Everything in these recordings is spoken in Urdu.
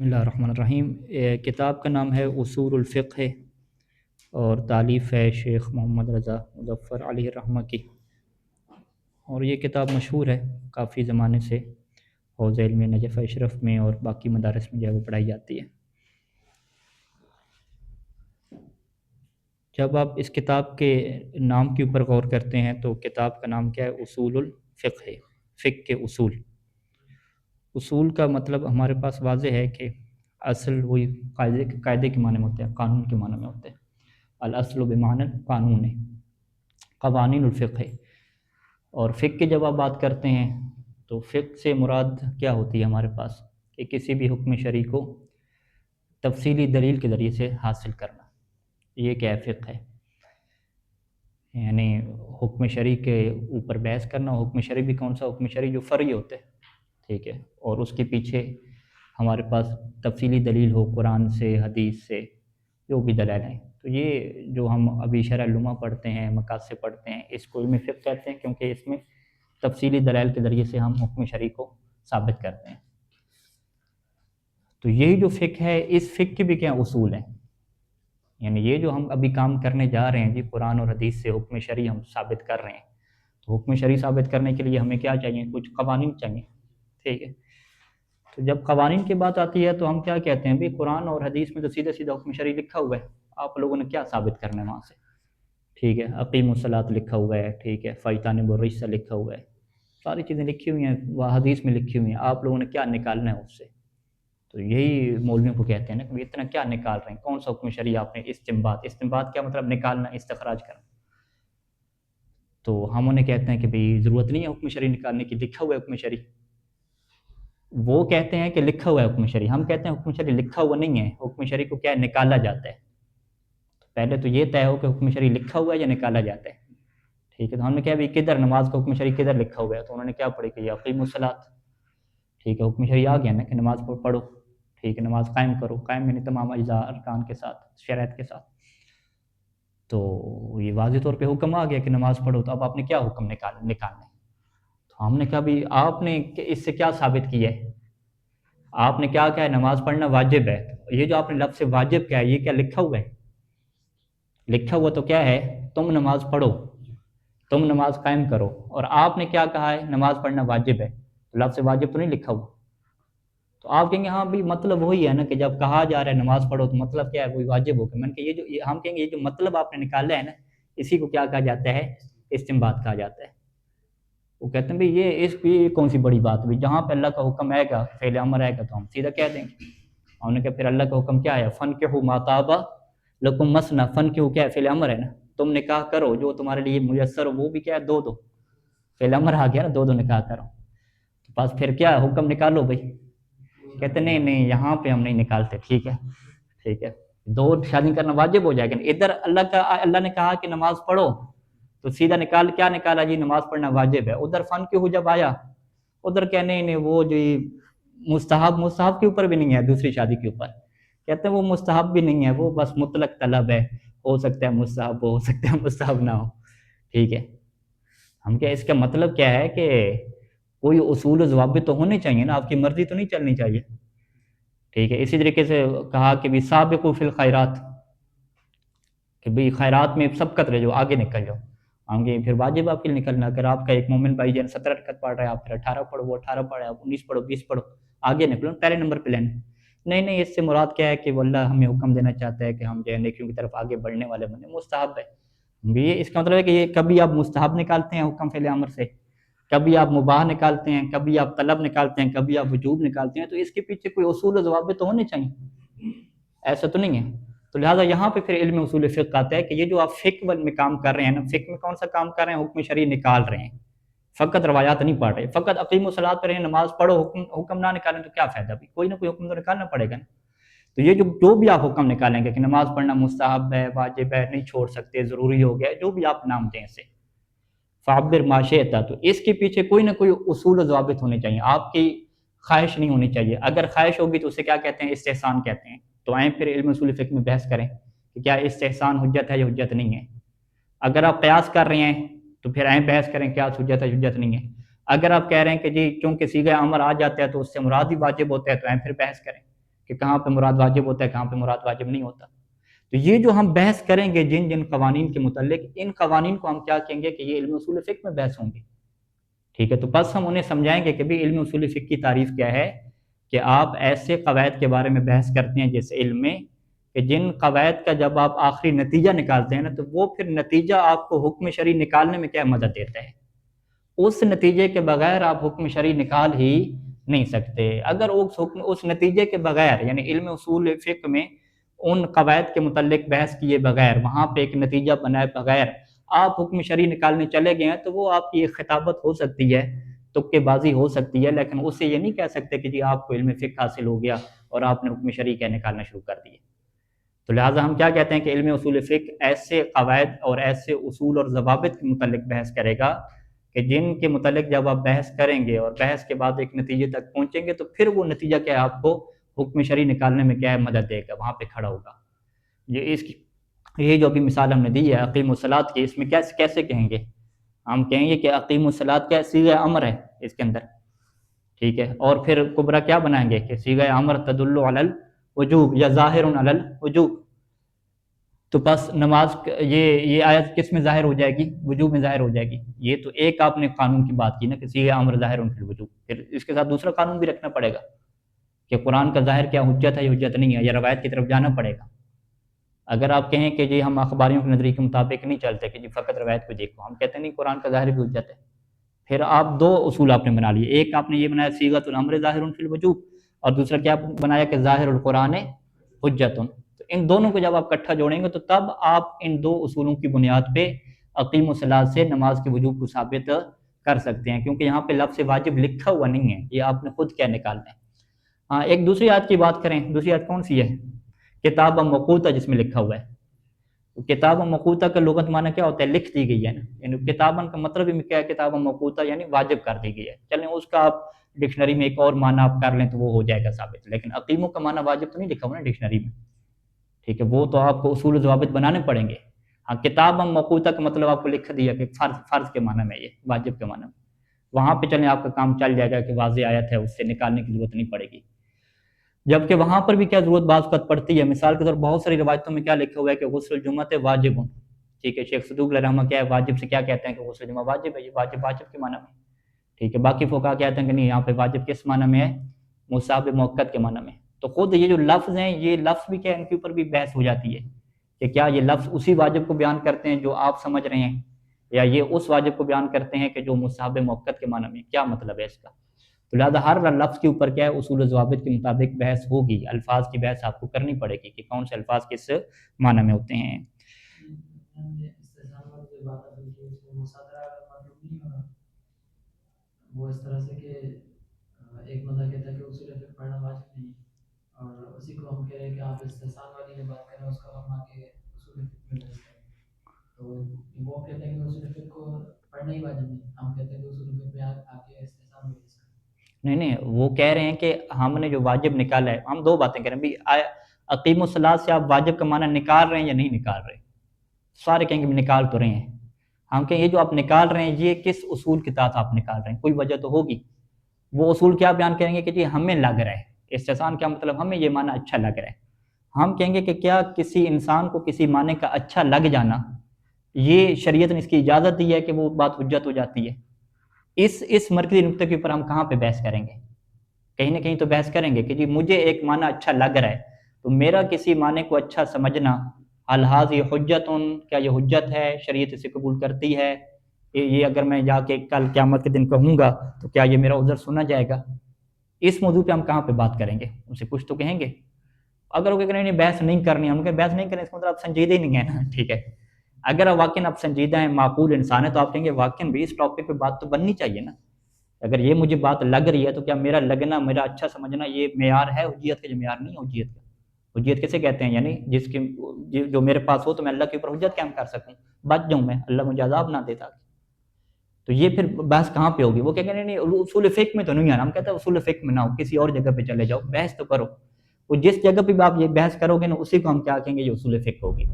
بسم اللہ الرحمن الرحیم۔ کتاب کا نام ہے اصول الفقہ اور تالیف ہے شیخ محمد رضا مظفر علیہ الرحمہ کی، اور یہ کتاب مشہور ہے کافی زمانے سے، حوض علم نجف اشرف میں اور باقی مدارس میں جو ہے وہ پڑھائی جاتی ہے۔ جب آپ اس کتاب کے نام کے اوپر غور کرتے ہیں تو کتاب کا نام کیا ہے؟ اصول الفقہ، فقہ کے اصول۔ اصول کا مطلب ہمارے پاس واضح ہے کہ اصل وہی قاعدے کے معنی میں ہوتے ہیں، قانون کے معنی میں ہوتے ہیں۔ الاصل بمعنی قانون ہے، قوانین الفقہ۔ اور فقہ کی جب آپ بات کرتے ہیں تو فقہ سے مراد کیا ہوتی ہے ہمارے پاس؟ کہ کسی بھی حکم شرعی کو تفصیلی دلیل کے ذریعے سے حاصل کرنا، یہ کیا ہے؟ فقہ ہے۔ یعنی حکم شرعی کے اوپر بحث کرنا۔ حکم شرعی بھی کون سا؟ حکم شرعی جو فرعی ہوتے ہیں، ٹھیک ہے، اور اس کے پیچھے ہمارے پاس تفصیلی دلیل ہو قرآن سے، حدیث سے، جو بھی دلائل ہیں۔ تو یہ جو ہم ابھی شرح لمحہ پڑھتے ہیں، مقاصد پڑھتے ہیں، اس کو علم فقہ کہتے ہیں، کیونکہ اس میں تفصیلی دلائل کے ذریعے سے ہم حکم شرعی کو ثابت کرتے ہیں۔ تو یہی جو فقہ ہے، اس فقہ کے بھی کیا اصول ہیں؟ یعنی یہ جو ہم ابھی کام کرنے جا رہے ہیں جی، قرآن اور حدیث سے حکم شرعی ہم ثابت کر رہے ہیں، تو حکم شرعی ثابت کرنے کے لیے ہمیں کیا چاہیے؟ کچھ قوانین چاہیے، ٹھیک ہے۔ تو جب قوانین کی بات آتی ہے تو ہم کیا کہتے ہیں؟ بھی قرآن اور حدیث میں تو سیدھا سیدھا حکم شرعی لکھا ہوا ہے، آپ لوگوں نے کیا ثابت کرنا ہے وہاں سے؟ ٹھیک ہے، اقیموا الصلاۃ لکھا ہوا ہے، ٹھیک ہے، فاجتنبوا الرجس لکھا ہوا ہے، ساری چیزیں لکھی ہوئی ہیں، وہ حدیث میں لکھی ہوئی ہیں، آپ لوگوں نے کیا نکالنا ہے اس سے؟ تو یہی مولویوں کو کہتے ہیں نا کہ اتنا کیا نکال رہے ہیں؟ کون سا حکم شرعی آپ نے استنباط کیا مطلب؟ نکالنا، استخراج کرنا۔ تو ہم انہیں کہتے ہیں کہ بھئی ضرورت نہیں ہے حکم شرعی نکالنے کی، لکھا ہوا ہے حکم شرعی۔ وہ کہتے ہیں کہ لکھا ہوا ہے حکم شرعی، ہم کہتے ہیں حکم شرعی لکھا ہوا نہیں ہے، حکم شرعی کو کیا نکالا جاتا ہے۔ پہلے تو یہ طے ہو کہ حکم شرعی لکھا ہوا ہے یا نکالا جاتا ہے، ٹھیک ہے۔ تو ہم نے کہا بھی کدھر نماز کا حکم شرعی کدھر لکھا ہوا ہے؟ تو انہوں نے کیا پڑھی کہ اقیموا الصلاۃ، ٹھیک ہے، حکم شرعی آ گیا نا کہ نماز پڑھو، ٹھیک ہے، نماز قائم کرو، قائم یعنی تمام اجزاء ارکان کے ساتھ، شرائط کے ساتھ۔ تو یہ واضح طور پہ حکم آ گیا کہ نماز پڑھو، تو اب آپ نے کیا حکم نکالنا ہے؟ تو ہم نے کہا بھی آپ نے اس سے کیا ثابت کیا ہے؟ آپ نے کیا کہا ہے؟ نماز پڑھنا واجب ہے۔ یہ جو آپ نے لفظ واجب کہا ہے، یہ کیا لکھا ہوا ہے؟ لکھا ہوا تو کیا ہے؟ تم نماز پڑھو، تم نماز قائم کرو، اور آپ نے کیا کہا ہے؟ نماز پڑھنا واجب ہے۔ لفظ واجب تو نہیں لکھا ہوا۔ تو آپ کہیں گے ہاں بھی مطلب وہی ہے نا کہ جب کہا جا رہا ہے نماز پڑھو تو مطلب کیا ہے؟ وہی واجب ہو گیا۔ میں نے کہا ہم کہیں گے یہ جو مطلب آپ نے نکالا ہے نا، اسی کو کیا کہا جاتا ہے؟ استنباط کہا جاتا ہے۔ وہ کہتے ہیں بھئی یہ کون سی بڑی بات ہوئی؟ جہاں پہ اللہ کا حکم آئے گا، فعل امر آئے گا تو ہم سیدھا کہہ دیں گے۔ ہم نے کہا پھر اللہ کا حکم کیا ہے؟ فَانْكِحُوا مَا طَابَ لَكُم مَثْنَىٰ، فَانْكِحُوا کیا ہے؟ فعل امر ہے نا، تم نکاح کرو جو تمہارے لیے میسر ہو، وہ بھی کیا ہے؟ دو فعل امر آ گیا نا، دو نکاح کرو۔ تو بس پھر کیا حکم نکالو بھائی؟ کہتے نہیں یہاں پہ ہم نہیں نکالتے، ٹھیک ہے، ٹھیک ہے، دو شادی کرنا واجب ہو جائے گا۔ ادھر اللہ نے کہا کہ نماز پڑھو تو سیدھا کیا نکالا جی؟ نماز پڑھنا واجب ہے۔ ادھر فن کیوں جب آیا، ادھر کیا نہیں وہ جو مستحب کے اوپر بھی نہیں ہے، دوسری شادی کے اوپر کہتے ہیں وہ مستحب بھی نہیں ہے، وہ بس مطلق طلب ہے، ہو سکتا ہے مستحب ہو سکتا ہے مستحب نہ ہو، ٹھیک ہے۔ ہم کیا اس کا مطلب کیا ہے کہ کوئی اصول و ضوابط تو ہونے چاہیے نا، آپ کی مرضی تو نہیں چلنی چاہیے، ٹھیک ہے۔ اسی طریقے سے کہا کہ بھی سابقوا فی الخیرات، کہ بھی خیرات میں سبقت رہ جاؤ، آگے نکل جاؤ۔ ہم کہ پھر واجب آپ کے لیے نکلنا، اگر آپ کا ایک مومن بھائی جان 17 رکعت پڑھ رہا ہے، آپ پھر 18 پڑھو، وہ 18 پڑھے، آپ 19 پڑھو، 20 پڑھو، آگے نکلو، پہلے نمبر پہ لینا۔ نہیں اس سے مراد کیا ہے کہ وہ اللہ ہمیں حکم دینا چاہتا ہے کہ ہم جو ہے نیکیوں کی طرف آگے بڑھنے والے بنے، مستحب ہے۔ یہ اس کا مطلب ہے کہ یہ کبھی آپ مستحب نکالتے ہیں حکم فعل امر سے، کبھی آپ مباح نکالتے ہیں، کبھی آپ طلب نکالتے ہیں، کبھی آپ وجوب نکالتے ہیں، تو اس کے پیچھے کوئی اصول و ضوابط تو ہونے چاہیے، ایسا تو نہیں ہے۔ تو لہٰذا یہاں پہ پھر علم اصول فقہ آتا ہے کہ یہ جو آپ فقہ میں کام کر رہے ہیں نا، فقہ میں کون سا کام کر رہے ہیں؟ حکم شرعی نکال رہے ہیں، فقط روایات نہیں پڑھ رہے، فقط اقیموا الصلاۃ پڑھ رہے ہیں، نماز پڑھو، حکم نہ نکالیں تو کیا فائدہ؟ بھی کوئی نہ کوئی حکم تو نکالنا پڑے گا نا۔ تو یہ جو بھی آپ حکم نکالیں گے کہ نماز پڑھنا مستحب ہے، واجب ہے، نہیں چھوڑ سکتے، ضروری ہو گیا، جو بھی آپ نام دیں اسے، فعبر ما شئت، تو اس کے پیچھے کوئی نہ کوئی اصول و ضوابط ہونے چاہیے، آپ کی خواہش نہیں ہونی چاہیے۔ اگر خواہش ہوگی تو اسے کیا کہتے ہیں؟ استحسان کہتے ہیں۔ تو آئیں پھر علم اصول فقہ میں بحث کریں کہ کیا استحسان حجت ہے یا حجت نہیں ہے۔ اگر آپ قیاس کر رہے ہیں تو پھر آئیں بحث کریں قیاس حجت ہے حجت نہیں ہے۔ اگر آپ کہہ رہے ہیں کہ جی چونکہ صیغہ امر آ جاتا ہے تو اس سے مراد بھی واجب ہوتا ہے، تو آئیں پھر بحث کریں کہ کہاں پہ مراد واجب ہوتا ہے، کہاں پہ مراد واجب نہیں ہوتا. تو یہ جو ہم بحث کریں گے جن جن قوانین کے متعلق، ان قوانین کو ہم کیا کہیں گے کہ یہ علم اصول فقہ میں بحث ہوں گے. ٹھیک ہے، تو بس ہم انہیں سمجھائیں گے کہ بھی علم اصول فقہ کی تعریف کیا ہے، کہ آپ ایسے قواعد کے بارے میں بحث کرتے ہیں جس علم میں کہ جن قواعد کا جب آپ آخری نتیجہ نکالتے ہیں نا، تو وہ پھر نتیجہ آپ کو حکم شرعی نکالنے میں کیا مدد دیتا ہے. اس نتیجے کے بغیر آپ حکم شرعی نکال ہی نہیں سکتے. اگر اس نتیجے کے بغیر، یعنی علم اصول فقہ میں ان قواعد کے متعلق بحث کیے بغیر، وہاں پہ ایک نتیجہ بنائے بغیر آپ حکم شرعی نکالنے چلے گئے ہیں، تو وہ آپ کی ایک خطابت ہو سکتی ہے، تکے بازی ہو سکتی ہے، لیکن اس سے یہ نہیں کہہ سکتے کہ جی آپ کو علم فقہ حاصل ہو گیا اور آپ نے حکم شرعی کیا نکالنا شروع کر دیے. تو لہٰذا ہم کیا کہتے ہیں کہ علم اصول فقہ ایسے قواعد اور ایسے اصول اور ضوابط کے متعلق بحث کرے گا کہ جن کے متعلق جب آپ بحث کریں گے اور بحث کے بعد ایک نتیجے تک پہنچیں گے، تو پھر وہ نتیجہ کیا ہے آپ کو حکم شرعی نکالنے میں کیا ہے مدد دے گا، وہاں پہ کھڑا ہوگا. یہ جو ابھی مثال ہم نے دی ہے اقیم الصلاۃ کی، اس میں کیسے کہیں گے؟ ہم کہیں گے کہ اقیم الصلاۃ کیا صیغہ امر ہے اس کے اندر. ٹھیک ہے، اور پھر کبرا کیا بنائیں گے کہ صیغہ امر تدل علی الوجوب یا ظاہر علی الوجوب. تو بس نماز یہ آیت کس میں ظاہر ہو جائے گی؟ وجوب میں ظاہر ہو جائے گی. یہ تو ایک آپ نے قانون کی بات کی نا کہ صیغہ امر ظاہر فی الوجوب. پھر اس کے ساتھ دوسرا قانون بھی رکھنا پڑے گا کہ قرآن کا ظاہر کیا حجت ہے یا حجت نہیں ہے، یا روایت کی طرف جانا پڑے گا. اگر آپ کہیں کہ جی ہم اخباریوں کے نظریے کے مطابق نہیں چلتے کہ جی فقط روایت کو دیکھو، ہم کہتے ہیں نہیں قرآن کا ظاہر بھی حجت ہے. پھر آپ دو اصول آپ نے بنا لیے، ایک آپ نے یہ بنایا صیغۃ الامر ظاہر فی الوجوب، اور دوسرا کیا بنایا کہ ظاہر القرآن حجت. تو ان دونوں کو جب آپ اکٹھا جوڑیں گے تو تب آپ ان دو اصولوں کی بنیاد پہ اقیم الصلاۃ سے نماز کے وجوب کو ثابت کر سکتے ہیں، کیونکہ یہاں پہ لفظ واجب لکھا ہوا نہیں ہے، یہ آپ نے خود کیا نکالنا ہے. ہاں، ایک دوسری آیت کی بات کریں. دوسری آیت کون سی ہے؟ کتاب موقوتہ، جس میں لکھا ہوا ہے. کتاب موقوتہ کا لغت معنی کیا ہوتا ہے؟ لکھ دی گئی ہے نا. یعنی کتابن کا مطلب ہی کیا ہے؟ کتاب موقوتہ یعنی واجب کر دی گئی ہے. چلیں اس کا آپ ڈکشنری میں ایک اور معنی آپ کر لیں تو وہ ہو جائے گا ثابت، لیکن اقیموں کا معنی واجب تو نہیں لکھا ہوا نا ڈکشنری میں. ٹھیک ہے، وہ تو آپ کو اصول و ضوابط بنانے پڑیں گے. ہاں، کتاب موقوتہ کا مطلب آپ کو لکھ دیا کہ فرض کے معنی میں، یہ واجب کے معنی میں. وہاں پہ چلیں آپ کا کام چل جائے گا کہ واضح آیت ہے، اس سے نکالنے کی ضرورت نہیں پڑے گی. جبکہ وہاں پر بھی کیا ضرورت بعض وقت پڑتی ہے. مثال کے طور بہت ساری روایتوں میں کیا لکھا ہوا ہے کہ غسل الجمعہ واجب. ٹھیک ہے، شیخ صدوق علیہ رحمہ کیا ہے واجب سے کیا کہتے ہیں کہ غسل الجمعہ واجب ہے، یہ واجب کے معنی میں. ٹھیک ہے، باقی فقہا کہتے ہیں کہ نہیں، یہاں پہ واجب کس معنی میں ہے؟ مستحب موقت کے معنی میں. تو خود یہ جو لفظ ہیں، یہ لفظ بھی کیا ان کے اوپر بھی بحث ہو جاتی ہے کہ کیا یہ لفظ اسی واجب کو بیان کرتے ہیں جو آپ سمجھ رہے ہیں، یا یہ اس واجب کو بیان کرتے ہیں کہ جو مستحب موقت کے معنی میں. کیا مطلب ہے اس کا؟ تو لہٰذا ہر لفظ کے اوپر کیا ہے اصول و ضوابط کے مطابق بحث ہوگی. الفاظ کی بحث آپ کو کرنی پڑے گی کہ کون سے الفاظ کس معنی میں ہوتے ہیں. وہ اس طرح سے کہ ایک بندہ کہتا ہے کہ اصول فقہ پڑھنا واجب نہیں، اور اسی کو ہم کہہ رہے ہیں کہ آپ استحسان والی جو بات کر رہے ہیں اس کا ہم آگے اصول فقہ میں بحث کریں. تو وہ کہتے ہیں کہ اصول فقہ کو پڑھنا ہی واجب نہیں، ہم کہتے ہیں کہ اصول فقہ میں آگے استحسان میں بحث کریں. نہیں، وہ کہہ رہے ہیں کہ ہم نے جو واجب نکالا ہے، ہم دو باتیں کہہ رہے ہیں بھی اقیم الصلاۃ سے آپ واجب کا معنی نکال رہے ہیں یا نہیں نکال رہے. سارے کہیں گے نکال تو رہے ہیں. ہم کہیں یہ جو آپ نکال رہے ہیں یہ کس اصول کے تحت آپ نکال رہے ہیں؟ کوئی وجہ تو ہوگی. وہ اصول کیا بیان کریں گے کہ جی ہمیں لگ رہا ہے استحسان کیا مطلب، ہمیں یہ معنی اچھا لگ رہا ہے. ہم کہیں گے کہ کیا کسی انسان کو کسی معنی کا اچھا لگ جانا، یہ شریعت نے اس کی اجازت دی ہے کہ وہ بات حجت ہو جاتی ہے؟ اس مرکزی نقطے کے اوپر ہم کہاں پہ بحث کریں گے؟ کہیں نہ کہیں تو بحث کریں گے کہ جی مجھے ایک معنی اچھا لگ رہا ہے، تو میرا کسی معنی کو اچھا سمجھنا الحاظ یہ حجت، کیا یہ حجت ہے، شریعت اسے قبول کرتی ہے؟ یہ اگر میں جا کے کل قیامت کے دن کہوں گا تو کیا یہ میرا عذر سنا جائے گا؟ اس موضوع پہ ہم کہاں پہ بات کریں گے؟ ان سے کچھ تو کہیں گے. اگر وہ کہ نہیں بحث نہیں کرنی، ہم کہ بحث نہیں کریں اس مطلب آپ سنجیدہ ہی نہیں ہیں نا. ٹھیک ہے، اگر آپ واقعی آپ سنجیدہ ہیں، معقول انسان ہے، تو آپ کہیں گے واقعی بھی اس ٹاپک پہ بات تو بننی چاہیے نا. اگر یہ مجھے بات لگ رہی ہے تو کیا میرا لگنا، میرا اچھا سمجھنا یہ معیار ہے حجیت کا؟ جو معیار نہیں ہے حجیت کا. حجیت کیسے کہتے ہیں؟ یعنی جس کی جو میرے پاس ہو تو میں اللہ کے اوپر حجت قائم کر سکوں، بچ جاؤں میں، اللہ مجھے عذاب نہ دیتا. تو یہ پھر بحث کہاں پہ ہوگی؟ وہ کہیں گے نہیں اصول فقہ میں تو نہیں آنا. ہم کہتے ہیں اصول فقہ میں نہ ہو، کسی اور جگہ پہ چلے جاؤ، بحث تو کرو. وہ جس جگہ پہ بھی آپ یہ بحث کرو گے نا، اسی کو ہم کیا کہیں گے؟ یہ اصول فقہ ہوگی.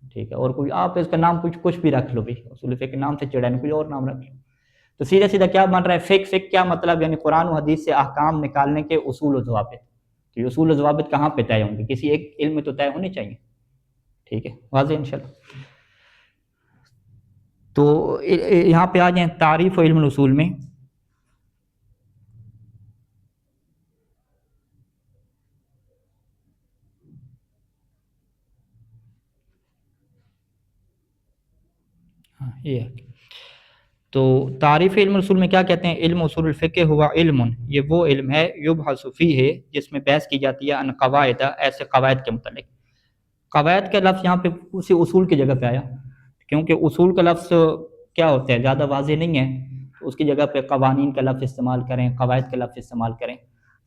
ٹھیک ہے، اور کوئی آپ اس کا نام کچھ بھی رکھ لو بھی، اصول فقہ نام سے چڑھا نہیں، کوئی اور نام رکھ لو. تو سیدھا سیدھا کیا بن رہا ہے؟ فقہ کیا مطلب؟ یعنی قرآن و حدیث سے احکام نکالنے کے اصول و ضوابط. تو یہ اصول و ضوابط کہاں پہ طے ہوں گے؟ کسی ایک علم میں تو طے ہونے چاہیے. ٹھیک ہے، واضح انشاءاللہ. تو یہاں پہ آ جائیں تعریف و علم الاصول میں. ہاں یہ ہے. تو تعریف علم الاصول میں کیا کہتے ہیں؟ علم اصول الفقہ ہوا علم، یہ وہ علم ہے یبحث فیہ، جس میں بحث کی جاتی ہے، ان قواعد، ایسے قواعد کے متعلق. قواعد کا لفظ یہاں پہ اسی اصول کی جگہ پہ آیا، کیونکہ اصول کا لفظ کیا ہوتا ہے، زیادہ واضح نہیں ہے، تو اس کی جگہ پہ قوانین کا لفظ استعمال کریں، قواعد کا لفظ استعمال کریں،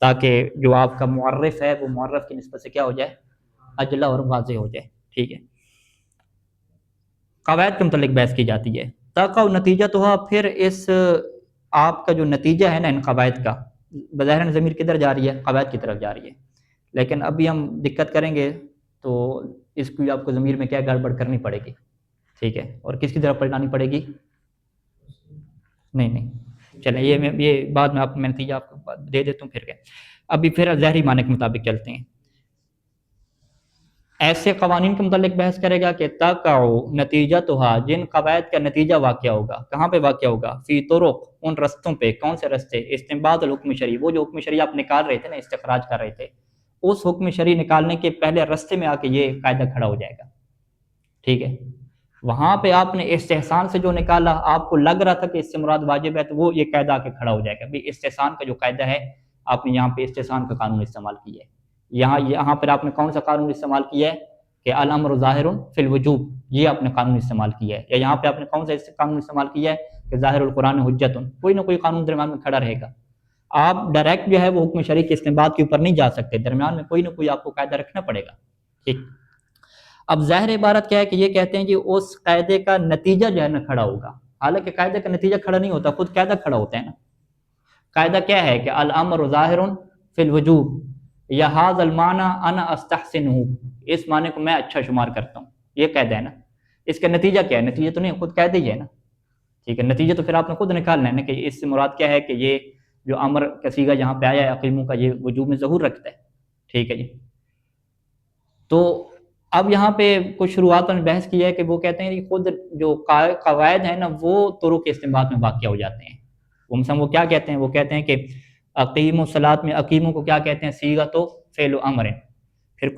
تاکہ جو آپ کا معرف ہے وہ معرف کی نسبت سے کیا ہو جائے، اجلا اور واضح ہو جائے. ٹھیک ہے، قواعد کے متعلق بحث کی جاتی ہے. تقع نتیجہ تو پھر اس آپ کا جو نتیجہ ہے نا ان قواعد کا، بظاہر ضمیر کدھر جا رہی ہے؟ قواعد کی طرف جا رہی ہے، لیکن ابھی ہم دقت کریں گے تو اس کو آپ کو ضمیر میں کیا گڑبڑ کرنی پڑے گی. ٹھیک ہے، اور کس کی طرف پلٹانی پڑے گی؟ نہیں چلیں یہ بعد میں آپ میں نتیجہ آپ کو دے دیتا ہوں. پھر کیا، ابھی پھر ظاہری معنی کے مطابق چلتے ہیں. ایسے قوانین کے متعلق بحث کرے گا کہ تقع نتیجہ تو جن قواعد کا نتیجہ واقع ہوگا. کہاں پہ واقع ہوگا؟ فی طرق، ان رستوں پہ. کون سے رستے؟ استنباط الحکم شرعی، وہ جو حکم شرعی آپ نکال رہے تھے نا، استخراج کر رہے تھے، اس حکم شرعی نکالنے کے پہلے رستے میں آ کے یہ قاعدہ کھڑا ہو جائے گا. ٹھیک ہے، وہاں پہ آپ نے استحسان سے جو نکالا، آپ کو لگ رہا تھا کہ اس سے مراد واجب ہے، تو وہ یہ قاعدہ آ کے کھڑا ہو جائے گا. بھی استحسان کا جو قاعدہ ہے، آپ نے یہاں پہ استحسان کا قانون استعمال کیا ہے. یہاں پر آپ نے کون سا قانون استعمال کیا ہے کہ الامر ظاہر فی الوجوب، یہ آپ نے قانون استعمال کیا ہے. یا یہاں پہ آپ نے کون سا قانون استعمال کیا ہے کہ ظاہر القرآن حجت، کوئی نہ کوئی قانون درمیان میں کھڑا رہے گا. آپ ڈائریکٹ جو ہے وہ حکم شرعی کے استنباط کے اوپر نہیں جا سکتے، درمیان میں کوئی نہ کوئی آپ کو قاعدہ رکھنا پڑے گا. ٹھیک، اب ظاہر عبارت کیا ہے کہ یہ کہتے ہیں کہ اس قاعدے کا نتیجہ جو ہے نا کھڑا ہوگا. حالانکہ قاعدے کا نتیجہ کھڑا نہیں ہوتا، خود قاعدہ کھڑا ہوتا ہے نا. قاعدہ کیا ہے کہ الامر ظاہر فی الوجوب، یا ھذا المعنی انا استحسنہ، اس معنی کو میں اچھا شمار کرتا ہوں، یہ قاعدہ ہے نا. اس کا نتیجہ کیا ہے؟ نتیجہ تو نہیں، خود قاعدہ ہی ہے نا. ٹھیک ہے، نتیجہ تو پھر آپ نے خود نکالنا ہے نا کہ اس سے مراد کیا ہے کہ یہ جو امر کا صیغہ جہاں پہ آیا ہے اقیموں کا، یہ وجوب میں ظہور رکھتا ہے. ٹھیک ہے جی. تو اب یہاں پہ کچھ شروعات میں بحث کی ہے کہ وہ کہتے ہیں کہ خود جو قواعد ہیں نا وہ طرق کے استنباط میں واقع ہو جاتے ہیں. وہ کیا کہتے ہیں؟ وہ کہتے ہیں کہ اقیم الصلاۃ میں اقیموں کو کیا کہتے ہیں؟ صیغۃ و فعل و امر. پھر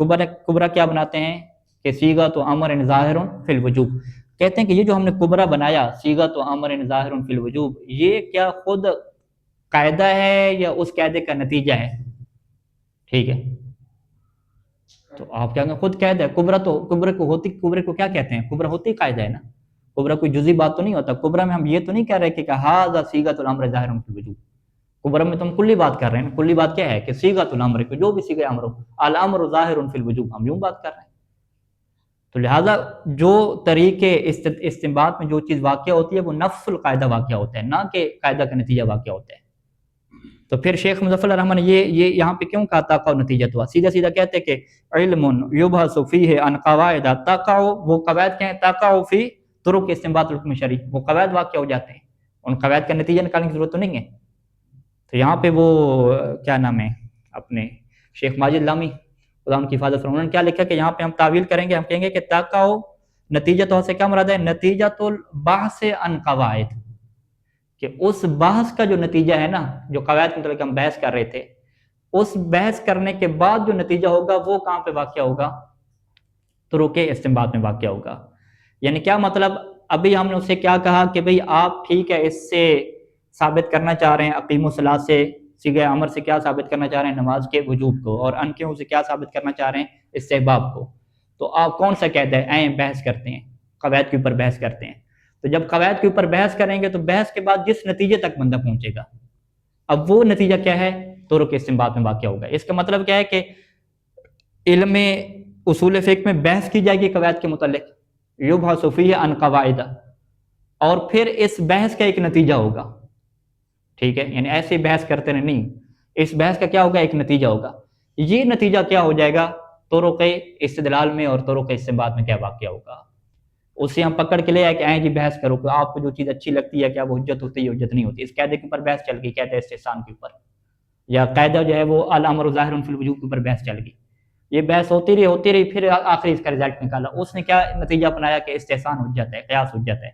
کبرا کیا بناتے ہیں کہ صیغۃ و امر ظاہر فی الوجوب. کہتے ہیں کہ یہ جو ہم نے کبرا بنایا صیغۃ و امر ظاہر فی الوجوب، یہ کیا خود قاعدہ ہے یا اس قاعدے کا نتیجہ ہے؟ ٹھیک ہے، تو آپ کیا خود قاعدہ ہے. کبرے کو کیا کہتے ہیں؟ کبرا ہوتی قاعدہ ہے نا. کبرا کوئی جزئی بات تو نہیں ہوتا. کبرا میں ہم یہ تو نہیں کہہ رہے کہ ھذا صیغۃ الامر ظاہر فی الوجوب. کبرا میں تو ہم کلی بات کر رہے ہیں. کلی بات کیا ہے کہ صیغۃ الامر کو جو بھی صیغہ امر ہو، الامر ظاہر فی الوجوب، ہم یوں بات کر رہے ہیں. تو لہٰذا جو طریقے استنباط میں جو چیز واقع ہوتی ہے وہ نفس القاعدہ واقع ہوتا ہے، نہ کہ قاعدہ کا نتیجہ واقع ہوتا ہے. تو پھر شیخ مظفر الرحمن نے یہ یہاں پہ کیوں کہا تقع نتیجہ ہوا؟ سیدھا کہتے کہ علم یبحث فیہ عن قواعد تقع، وہ قواعد کیا ہیں؟ تقع فی طرق استنباط الحکم شرعی، وہ قواعد واقع ہو جاتے ہیں، ان قواعد کا نتیجہ نکالنے کی ضرورت تو نہیں ہے. تو یہاں پہ وہ کیا نام ہے اپنے شیخ ماجد لامی خدا ان کی حفاظت فرمائے، انہوں نے کیا لکھا کہ یہاں پہ ہم تعویل کریں گے، ہم کہیں گے کہ تقع نتیجہ تو سے کیا مراد ہے؟ نتیجہ تو البحث عن قواعد، کہ اس بحث کا جو نتیجہ ہے نا، جو قواعد کے متعلق ہم بحث کر رہے تھے، اس بحث کرنے کے بعد جو نتیجہ ہوگا وہ کہاں پہ واقع ہوگا؟ طرق استنباط میں واقع ہوگا. یعنی کیا مطلب؟ ابھی ہم نے اسے کیا کہا کہ بھئی آپ ٹھیک ہے اس سے ثابت کرنا چاہ رہے ہیں اقیم الصلاۃ سے، صیغہ امر سے کیا ثابت کرنا چاہ رہے ہیں؟ نماز کے وجوب کو. اور انکحوا سے کیا ثابت کرنا چاہ رہے ہیں؟ استحباب کو. تو آپ کون سا قاعدہ ہے بحث کرتے ہیں، قواعد کے اوپر بحث کرتے ہیں. تو جب قواعد کے اوپر بحث کریں گے تو بحث کے بعد جس نتیجے تک بندہ پہنچے گا، اب وہ نتیجہ کیا ہے؟ طرق استنباط میں واقع ہوگا. اس کا مطلب کیا ہے کہ علم اصول فقہ میں بحث کی جائے گی قواعد کے متعلق، یبحث فیہ عن قواعد، اور پھر اس بحث کا ایک نتیجہ ہوگا. ٹھیک ہے، یعنی ایسے بحث کرتے نہیں، اس بحث کا کیا ہوگا؟ ایک نتیجہ ہوگا. یہ نتیجہ کیا ہو جائے گا؟ طرق استدلال میں اور طرق استنباط میں کیا واقع ہوگا. اسے ہم پکڑ کے لے آئے کہ جی بحث کرو کہ آپ کو جو چیز اچھی لگتی ہے کیا وہ حجت ہوتی ہے، حجت نہیں ہوتی. اس قاعدے کے اوپر بحث چل گئی، کہتے ہیں استحسان کے اوپر. یا قاعدہ جو ہے وہ الامر ظاہر فی الوجوب کے اوپر بحث چل گئی. یہ بحث ہوتی رہی پھر آخری اس کا رزلٹ نکالا. اس نے کیا نتیجہ اپنایا کہ استحسان حجت ہے، قیاس حجت ہے.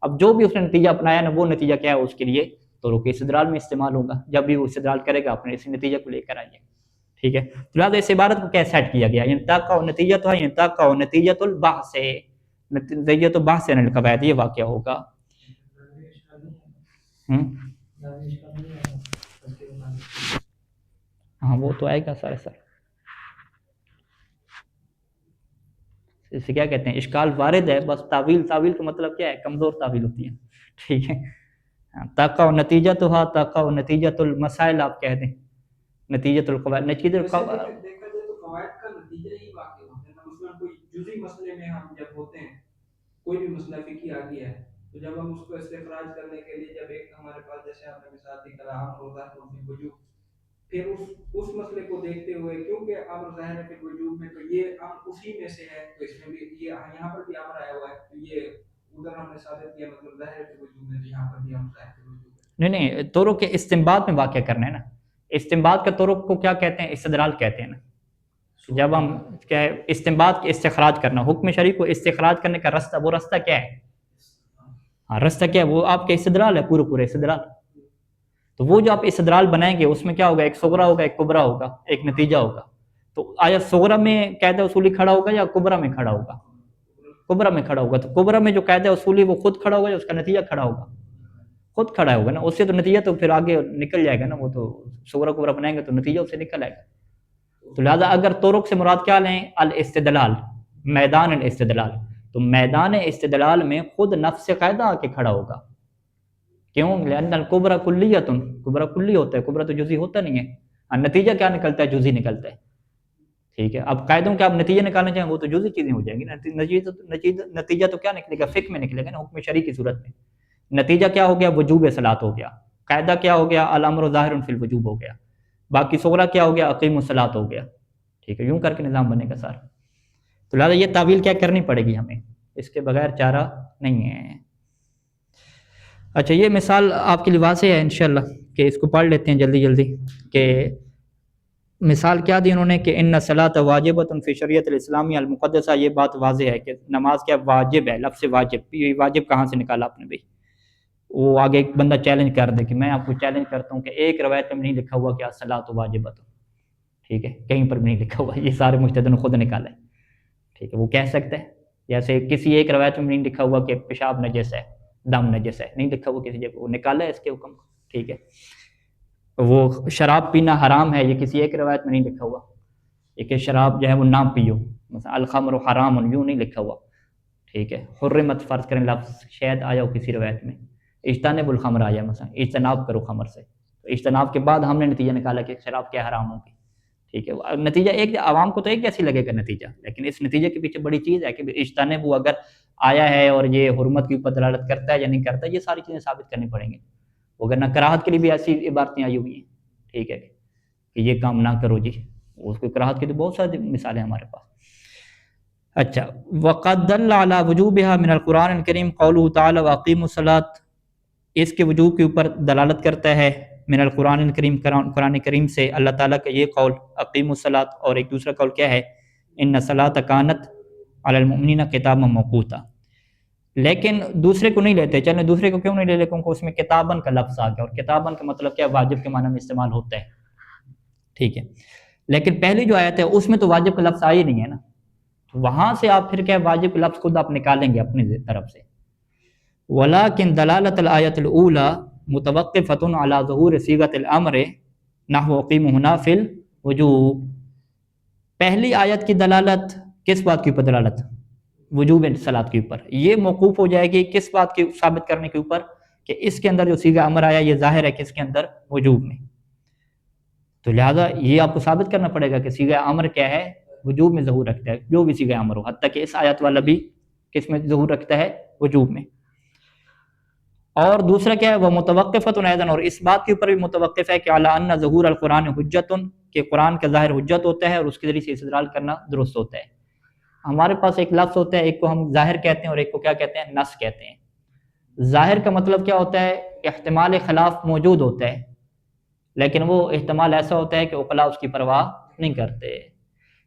اب جو بھی اس نے نتیجہ اپنایا نا وہ نتیجہ کیا ہے اس کے لیے طرق استدلال میں استعمال ہوگا. جب بھی وہ استدلال کرے گا اپنے اسی نتیجے کو لے کر آئیے. ٹھیک ہے. لہٰذا اس عبارت کو کیا سیٹ کیا گیا؟ ینتقع نتیجۃ ہے، ینتقع نتیجۃ البحث، نتیجۃ البحث عن القواعد، یہ واقعہ ہوگا. ہاں وہ تو آئے گا سارے سر. اسے کیا کہتے ہیں؟ اشکال وارد ہے، بس تعویل کا مطلب کیا ہے؟ کمزور تعویل ہوتی ہے. ٹھیک ہے. تقع نتیجتھا تقع نتیجۃ المسائل آپ کہہ دیں، نتیجۃ القواعد. نتیجۃ القواعد دیکھا جائے تو قواعد کا نتیجہ ہی واقع ہوتا ہے نا. مثلا کوئی جزئی مسئلے میں ہم جب ہوتے ہیں، کوئی بھی مسئلہ فقہی آ گیا ہے، تو جب ہم اس کو استخراج کرنے کے لیے جب ایک ہمارے پاس جیسے آپ نے مثال دی کلام روزہ فی وجوب، پھر اس مسئلے کو دیکھتے ہوئے کیونکہ امر ظاہر ہے فی وجوب میں، تو یہ ہم اسی میں سے ہے، تو اس میں بھی یہ یہاں پر بھی امر آیا ہوا ہے، تو یہ ادھر ہم نے ثابت کیا مطلب ظاہر ہے فی وجوب میں، یہاں پر بھی امر ظاہر فی وجوب ہے. نہیں طرق کے استنباط میں واقع کرنا ہے نا. استنباط کے طرق کو کیا کہتے ہیں؟ استدلال کہتے ہیں نا. جب ہم کیا ہے استنباط کے استخراج کرنا، حکم شرعی کو استخراج کرنے کا رستہ، وہ رستہ کیا ہے؟ ہاں رستہ کیا ہے؟ وہ آپ کے استدلال ہے، پورے استدلال. تو وہ جو آپ استدلال بنائیں گے اس میں کیا ہوگا؟ ایک صغرا ہوگا، ایک کبرا ہوگا، ایک نتیجہ ہوگا. تو آیا صغرا میں قاعدہ اصولی کھڑا ہوگا یا کبرا میں کھڑا ہوگا؟ کبرا میں کھڑا ہوگا. تو کبرا میں جو قاعدہ اصولی وہ خود کھڑا ہوگا یا اس کا نتیجہ کھڑا ہوگا؟ خود کھڑا ہوگا نا. اس سے تو نتیجہ تو پھر آگے نکل جائے گا نا. وہ تو صغرا کبرا بنائیں گے تو نتیجہ اس سے نکل آئے گا. تو لہٰذا اگر طرق سے مراد کیا لیں؟ الاستدلال، میدان الاستدلال. تو میدان استدلال میں خود نفس قاعدہ آ کے کھڑا ہوگا. کیوں؟ لأن الکبرى کلیۃ، کبرا کلی ہوتا ہے، کبرا تو جزئی ہوتا نہیں ہے. نتیجہ کیا نکلتا ہے؟ جزئی نکلتا ہے. ٹھیک ہے. اب قاعدوں کے آپ نتیجے نکالنا چاہیں وہ تو جزئی چیزیں ہو جائیں گی. نتیجہ تو کیا نکلے گا؟ فقہ میں نکلے گا نا، حکم شرعی کی صورت میں. نتیجہ کیا ہو گیا؟ وجوب صلاۃ ہو گیا. قاعدہ کیا ہو گیا؟ الامر ظاہر فی الوجوب ہو گیا. باقی صغرا کیا ہو گیا؟ اقیموا الصلاۃ ہو گیا. ٹھیک ہے. یوں کر کے نظام بنے گا سارا. تو لہٰذا یہ تعویل کیا کرنی پڑے گی ہمیں، اس کے بغیر چارہ نہیں ہے. اچھا یہ مثال آپ کے لیے واضح ہے انشاءاللہ کہ اس کو پڑھ لیتے ہیں جلدی کہ مثال کیا دی انہوں نے کہ ان الصلاۃ واجبۃ فی شریعت الاسلامیہ المقدسہ. یہ بات واضح ہے کہ نماز کیا واجب ہے. لفظ واجب، یہ واجب کہاں سے نکالا آپ نے بھائی؟ وہ آگے ایک بندہ چیلنج کر دے کہ میں آپ کو چیلنج کرتا ہوں کہ ایک روایت میں نہیں لکھا ہوا کہ الصلاۃ واجبۃ. ٹھیک ہے. کہیں پر بھی نہیں لکھا ہوا. یہ سارے مجتہدوں نے خود نکالا ہے. ٹھیک ہے. وہ کہہ سکتا ہے جیسے کسی ایک روایت میں نہیں لکھا ہوا کہ پیشاب نجس ہے، دم نجس ہے، نہیں لکھا ہوا کسی جگہ. وہ نکالا ہے اس کے حکم کو. ٹھیک ہے. وہ شراب پینا حرام ہے، یہ کسی ایک روایت میں نہیں لکھا ہوا. یہ کہ شراب جو ہے وہ نہ پیو، مثلا الخمر حرام، یوں نہیں لکھا ہوا. ٹھیک ہے. حرمت فرض کریں لفظ شاید آیا ہو کسی روایت میں، اجتنب الخمر آیا مثلا، اجتناب کرو خمر سے. تو اجتناب کے بعد ہم نے نتیجہ نکالا کہ شراب کیا حرام ہوگی. ٹھیک ہے. نتیجہ ایک عوام کو تو ایک جیسی لگے گا نتیجہ، لیکن اس نتیجے کے پیچھے بڑی چیز ہے کہ اجتنب وہ اگر آیا ہے اور یہ حرمت کے اوپر دلالت کرتا ہے یا نہیں کرتا، یہ ساری چیزیں ثابت کرنی پڑیں گی. اگر نہ کراہت کے لیے بھی ایسی عبارتیں آئی ہوئی ہیں. ٹھیک ہے کہ یہ کام نہ کرو جی. اس کو کراہت کی تو بہت ساری مثالیں ہمارے پاس. اچھا وقد دل علی وجوبها من القرآن الکریم قوله تعالی واقیموا الصلاۃ. اس کے وجوب کے اوپر دلالت کرتا ہے من القرآن الکریم، قرآن کریم سے اللہ تعالیٰ کا یہ قول اقیموا الصلاۃ. اور ایک دوسرا قول کیا ہے؟ ان الصلاۃ کانت علی المؤمنین کتابا موقوتا. لیکن دوسرے کو نہیں لیتے. چلیں دوسرے کو کیوں نہیں لے لے؟ کیونکہ اس میں کتابن کا لفظ آ گیا، اور کتابن کا مطلب کیا؟ واجب کے معنی میں استعمال ہوتا ہے. ٹھیک ہے. لیکن پہلی جو آیت ہے اس میں تو واجب کا لفظ آئی نہیں ہے نا. وہاں سے آپ پھر کیا واجب کا لفظ خود آپ نکالیں گے اپنی طرف سے. ولیکن دلالت الآیت الاولی متوقفۃ علی ظہور صیغۃ الامر نحو اقیموا ہنا فی الوجوب. پہلی آیت کی دلالت کس بات کے اوپر؟ دلالت وجوب صلاۃ کے اوپر. یہ موقوف ہو جائے گی کس بات کی ثابت کرنے کے اوپر؟ کہ اس کے اندر جو صیغہ امر آیا یہ ظاہر ہے کس کے اندر؟ وجوب میں. تو لہٰذا یہ آپ کو ثابت کرنا پڑے گا کہ صیغہ امر کیا ہے؟ وجوب میں ظہور رکھتا ہے، جو بھی صیغہ امر ہو. حتیٰ کہ اس آیت والا بھی کس میں ظہور رکھتا ہے؟ وجوب میں. اور دوسرا کیا ہے؟ وہ متوقفۃ ایضا، اور اس بات کے اوپر بھی متوقف ہے کہ علی ان ظہور القرآن حجت، کہ قرآن کا ظاہر حجت ہوتا ہے اور اس کے ذریعے سے استدلال کرنا درست ہوتا ہے. ہمارے پاس ایک لفظ ہوتا ہے، ایک کو ہم ظاہر کہتے ہیں اور ایک کو کیا کہتے ہیں؟ نص کہتے ہیں. ظاہر کا مطلب کیا ہوتا ہے؟ احتمال خلاف موجود ہوتا ہے. لیکن وہ احتمال ایسا ہوتا ہے کہ عقلاء اس کی پرواہ نہیں کرتے.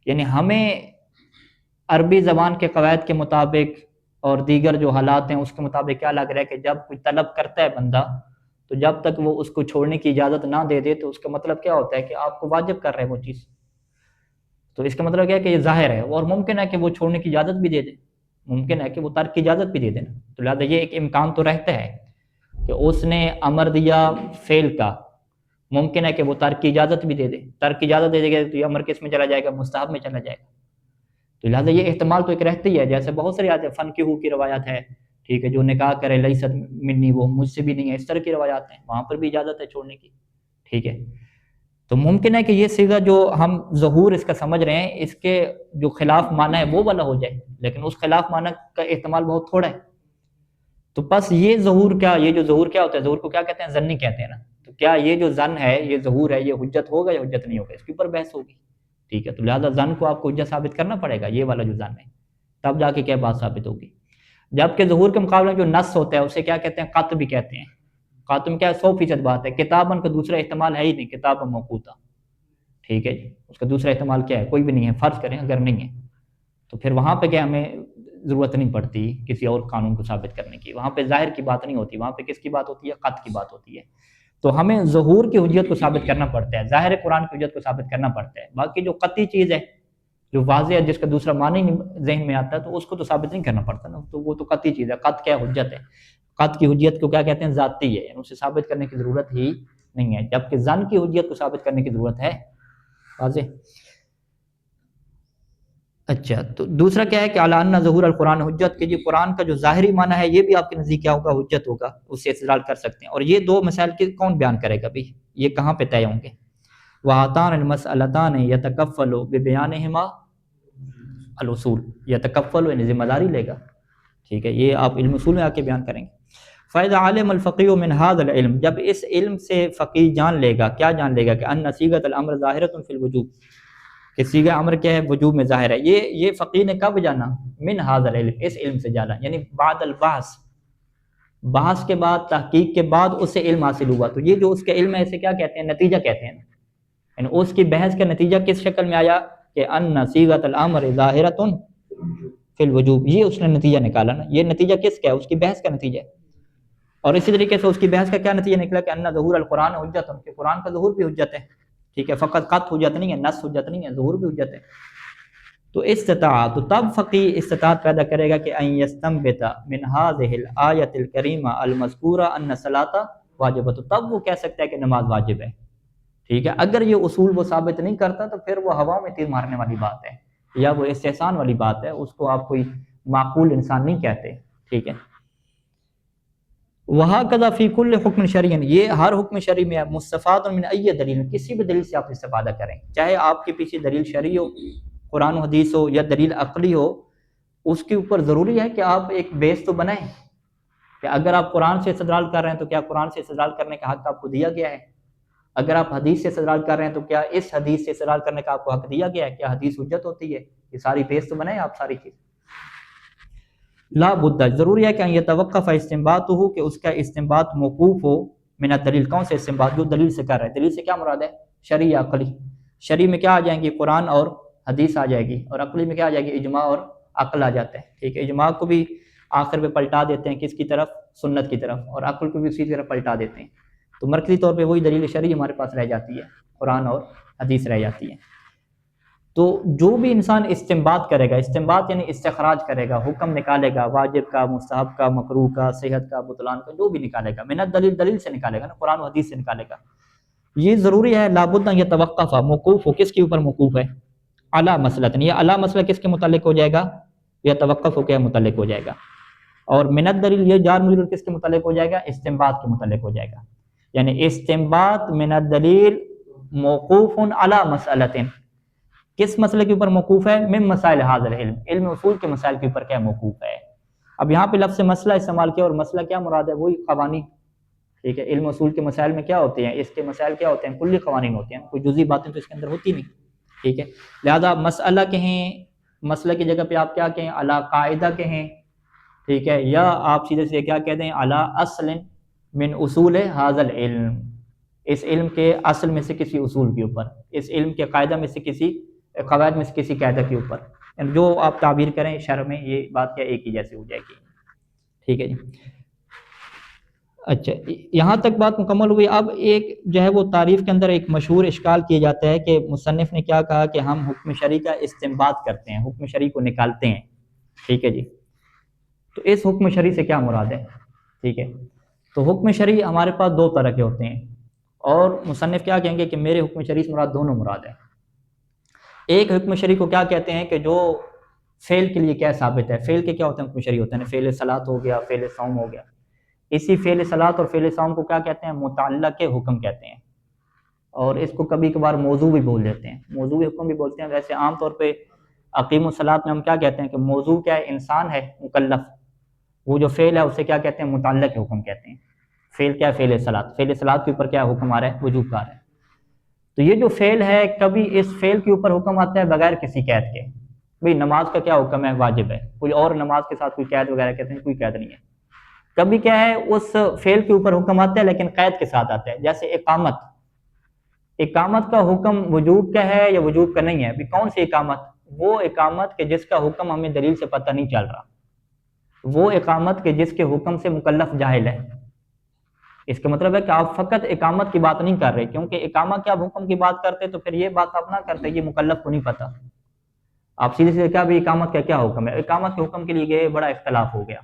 یعنی ہمیں عربی زبان کے قواعد کے مطابق اور دیگر جو حالات ہیں اس کے مطابق کیا لگ رہا ہے کہ جب کوئی طلب کرتا ہے بندہ تو جب تک وہ اس کو چھوڑنے کی اجازت نہ دے دے تو اس کا مطلب کیا ہوتا ہے کہ آپ کو واجب کر رہے ہیں وہ چیز. تو اس کا مطلب کیا ہے کہ یہ ظاہر ہے، اور ممکن ہے کہ وہ چھوڑنے کی اجازت بھی دے دے، ممکن ہے کہ وہ ترک کی اجازت بھی دے دے. تو لہٰذا یہ ایک امکان تو رہتا ہے کہ اس نے امر دیا فعل کا، ممکن ہے کہ وہ ترک کی اجازت بھی دے دے. ترک کی اجازت دے دے گا تو یہ امر کس میں چلا جائے گا؟ مستحب میں چلا جائے گا. تو لہٰذا یہ احتمال تو ایک رہتی ہے. جیسے بہت ساری آیتیں فن کی روایات ہے، ٹھیک ہے، جو نکاح کرے لیست منی، وہ مجھ سے بھی نہیں ہے، اس طرح کی روایات ہیں، وہاں پر بھی اجازت ہے چھوڑنے کی. ٹھیک ہے، تو ممکن ہے کہ یہ صیغہ جو ہم ظہور اس کا سمجھ رہے ہیں اس کے جو خلاف معنی ہے وہ والا ہو جائے، لیکن اس خلاف معنی کا احتمال بہت تھوڑا ہے. تو بس یہ ظہور کیا، یہ جو ظہور کیا ہوتا ہے، ظہور کو کیا کہتے ہیں؟ ظنی کہتے ہیں نا. تو کیا یہ جو ظن ہے، یہ ظہور ہے، یہ حجت ہوگا یا حجت نہیں ہوگا؟ اس کے اوپر بحث ہوگی. ٹھیک ہے، تو لہٰذا ظن کو آپ کو حجت ثابت کرنا پڑے گا، یہ والا جو ظن ہے، تب جا کے کیا بات ثابت ہوگی. جبکہ ظہور کے مقابلے میں جو نص ہوتا ہے اسے کیا کہتے ہیں؟ قطع بھی کہتے ہیں. قطع میں کیا 100% بات ہے، کتابن کا دوسرا احتمال ہے ہی نہیں، کتاب موقوتا. ٹھیک ہے جی، اس کا دوسرا احتمال کیا ہے؟ کوئی بھی نہیں ہے. فرض کریں اگر نہیں ہے تو پھر وہاں پہ کیا ہمیں ضرورت نہیں پڑتی کسی اور قانون کو ثابت کرنے کی. وہاں پہ ظاہر کی بات نہیں ہوتی، وہاں پہ کس کی بات ہوتی ہے؟ قطع کی بات ہوتی ہے. تو ہمیں ظہور کی حجت کو ثابت کرنا پڑتا ہے، ظاہر قرآن کی حجت کو ثابت کرنا پڑتا ہے. باقی جو قطعی چیز ہے، جو واضح ہے، جس کا دوسرا معنی نہیں ذہن میں آتا ہے، تو اس کو تو ثابت نہیں کرنا پڑتا نا. تو وہ تو قطعی چیز ہے. قطع کیا حجت ہے؟ قطع کی حجت کو کیا کہتے ہیں؟ ذاتی ہے، اسے ثابت کرنے کی ضرورت ہی نہیں ہے. جبکہ ظن کی حجت کو ثابت کرنے کی ضرورت ہے. واضح؟ اچھا، تو دوسرا کیا ہے کہ اعلیٰ ان ظہور القرآن حجت، کہ یہ قرآن کا جو ظاہری معنی ہے یہ بھی آپ کے نزدیک کیا ہوگا؟ حجت ہوگا، اس سے استدلال کر سکتے ہیں. اور یہ دو مسائل کے کون بیان کرے گا بھی؟ یہ کہاں پہ طے ہوں گے؟ وَهَاتَانِ الْمَسْأَلَتَانِ يَتَكَفَّلُ بِبَيَانِهِمَا الْأُصُول. يَتَكَفَّلُ یعنی ذمہ داری لے گا. ٹھیک ہے، یہ آپ علم اصول میں آ کے بیان کریں گے. فَإِذَا عَلِمَ الْفَقِيهُ مِنْ هَذَا الْعِلْمِ، جب اس علم سے فقیہ جان لے گا، کیا جان لے گا؟ کہ أَنَّ صِيغَةَ الْأَمْرِ ظَاهِرَةٌ فِي الْوُجُوبِ، کہ صیغہ امر کیا ہے؟ وجوب میں ظاہر ہے. یہ فقیہ نے کب جانا؟ من هذا العلم، اس علم سے جانا، یعنی بعد البحث، بحث کے بعد، تحقیق کے بعد اسے علم حاصل ہوا. تو یہ جو اس کا علم ہے اسے کیا کہتے ہیں؟ نتیجہ کہتے ہیں. یعنی اس کی بحث کا نتیجہ کس شکل میں آیا؟ کہ ان صیغۃ الامر ظاہرۃ فی الوجوب. یہ اس نے نتیجہ نکالا نا. یہ نتیجہ کس کا ہے؟ اس کی بحث کا نتیجہ ہے. اور اسی طریقے سے اس کی بحث کا کیا نتیجہ نکلا؟ کہ ان ظہور القرآن حجت، کہ قرآن کا ظہور بھی حجت ہے. ٹھیک ہے، فقط قطع حجت نہیں ہے، نص حجت نہیں ہے، ظہور بھی حجت ہے. تو استطاعت، تو تب فقیہ استطاعت پیدا کرے گا کہ ان یستنبط من هذه الآیۃ الکریمہ المذکورہ ان الصلاۃ واجبۃ، تب وہ کہہ سکتا ہے کہ نماز واجب ہے. ٹھیک ہے، اگر یہ اصول وہ ثابت نہیں کرتا تو پھر وہ ہوا میں تیر مارنے والی بات ہے، یا وہ استحسان والی بات ہے، اس کو آپ کوئی معقول انسان نہیں کہتے. ٹھیک ہے، وہکذا فی کل حکم شرعی، یہ ہر حکم شرعی میں مستفاد من ای دلیل، کسی بھی دلیل سے آپ استفادہ کریں، چاہے آپ کے پیچھے دلیل شرعی ہو، قرآن و حدیث ہو، یا دلیل عقلی ہو، اس کے اوپر ضروری ہے کہ آپ ایک بیس تو بنائیں. کہ اگر آپ قرآن سے استدلال کر رہے ہیں تو کیا قرآن سے استدلال کرنے کا حق آپ کو دیا گیا ہے؟ اگر آپ حدیث سے استدلال کر رہے ہیں تو کیا اس حدیث سے استدلال کرنے کا آپ کو حق دیا گیا ہے؟ کیا حدیث حجت ہوتی ہے؟ یہ ساری بیس تو بنائیں آپ ساری چیز. لا بدہ، ضروری ہے کہ یہ توقف استنباط ہو، کہ اس کا استنباط موقوف ہو من الدلیل. کون سے استنباط؟ جو دلیل سے کر رہے ہیں. دلیل سے کیا مراد ہے؟ شرعی یا عقلی؟ شرعی میں کیا آ جائیں گی؟ قرآن اور حدیث آ جائے گی، اور عقلی میں کیا آ جائے گی؟ اجماع اور عقل آ جاتا ہے. ٹھیک ہے، اجماع کو بھی آخر پہ پلٹا دیتے ہیں، کس کی طرف؟ سنت کی طرف، اور عقل کو بھی اسی طرف پلٹا دیتے ہیں. تو مرکزی طور پہ وہی دلیل شرعی ہمارے پاس رہ جاتی ہے، قرآن اور حدیث رہ جاتی ہے. تو جو بھی انسان استنباط کرے گا، استنباط یعنی استخراج کرے گا، حکم نکالے گا، واجب کا، مستحب کا، مکروہ کا، صحت کا، بطلان کا، جو بھی نکالے گا، من الدلیل، دلیل سے نکالے گا نا، قرآن و حدیث سے نکالے گا. یہ ضروری ہے لابد ان یتوقف، موقوف ہو، کس کے اوپر موقوف ہے؟ اعلیٰ مسئلۃ. یہ اعلیٰ مسئلہ کس کے متعلق ہو جائے گا؟ یا توقف ہو کے متعلق ہو جائے گا. اور من الدلیل یہ جار مجرور کس کے متعلق ہو جائے گا؟ استنباط کے متعلق ہو جائے گا. یعنی استنباط من الدلیل موقوف علی مسئلۃ، کس مسئلے کے اوپر موقوف ہے؟ من مسائل ھذا العلم، علم اصول کے مسائل کے اوپر کیا موقوف ہے. اب یہاں پہ لفظ مسئلہ استعمال کیا، اور مسئلہ کیا مراد ہے؟ وہی قوانین. ٹھیک ہے، علم اصول کے مسائل میں کیا ہوتے ہیں؟ اس کے مسائل کیا ہوتے ہیں؟ کلی قوانین ہوتے ہیں، کوئی جزئی باتیں تو اس کے اندر ہوتی نہیں. ٹھیک ہے، لہذا مسئلہ کہیں، مسئلہ کی جگہ پہ آپ کیا کہیں؟ علی قاعدہ کہیں. ٹھیک ہے، یا آپ سیدھے سے کیا کہہ دیں؟ علی اصل من اصول ھذا العلم. اس علم کے اصل میں سے کسی اصول کے اوپر، اس علم کے قاعدہ میں سے کسی قواعد میں سے کسی قاعدہ کے اوپر، یعنی جو آپ تعبیر کریں شرح میں یہ بات کیا ایک ہی جیسے ہو جائے گی. ٹھیک ہے جی. اچھا یہاں تک بات مکمل ہوئی. اب ایک جو ہے وہ تعریف کے اندر ایک مشہور اشکال کیا جاتا ہے کہ مصنف نے کیا کہا کہ ہم حکم شرعی کا استنباط کرتے ہیں، حکم شرعی کو نکالتے ہیں. ٹھیک ہے جی. تو اس حکم شرعی سے کیا مراد ہے؟ ٹھیک ہے. تو حکم شرعی ہمارے پاس دو طرح کے ہوتے ہیں، اور مصنف کیا کہیں گے کہ میرے حکم شرعی سے مراد دونوں مراد ہے. ایک حکم شرعی کو کیا کہتے ہیں کہ جو فعل کے لیے کیا ثابت ہے. فعل کے کیا ہوتے ہیں حکم شرعی ہوتے ہیں، فعل صلاۃ ہو گیا، فعل صوم ہو گیا. اسی فعل صلاۃ اور فعل صوم کو کیا کہتے ہیں؟ متعلق حکم کہتے ہیں، اور اس کو کبھی کبھار موضوع بھی بول دیتے ہیں، موضوع حکم بھی بولتے ہیں. ویسے عام طور پہ اقیم الصلاۃ میں ہم کیا کہتے ہیں کہ موضوع کیا ہے؟ انسان ہے مکلف. وہ جو فعل ہے اسے کیا کہتے ہیں؟ متعلق حکم کہتے ہیں. فعل کیا ہے؟ فعل صلاۃ. فعل صلاۃ کے اوپر کیا حکم آ رہا ہے؟ وجوب کا آ رہا ہے. تو یہ جو فعل ہے کبھی اس فعل کے اوپر حکم آتا ہے بغیر کسی قید کے. بھئی نماز کا کیا حکم ہے؟ واجب ہے. کوئی اور نماز کے ساتھ کوئی قید وغیرہ کہتے ہیں، کوئی قید نہیں ہے. کبھی کیا ہے اس فعل کے اوپر حکم آتا ہے لیکن قید کے ساتھ آتا ہے، جیسے اقامت. اقامت کا حکم وجوب کا ہے یا وجوب کا نہیں ہے؟ بھی کون سی اقامت؟ وہ اقامت کہ جس کا حکم ہمیں دلیل سے پتہ نہیں چل رہا، وہ اقامت کہ جس کے حکم سے مکلف جاہل ہے. اس کا مطلب ہے کہ آپ فقط اقامت کی بات نہیں کر رہے، کیونکہ اقامہ کے آپ حکم کی بات کرتے تو پھر یہ بات آپ نہ کرتے، یہ مکلف کو نہیں پتہ. آپ سیدھے سیدھے کیا بھی اقامت کا کیا حکم ہے؟ اقامت کے حکم کے لیے یہ بڑا اختلاف ہو گیا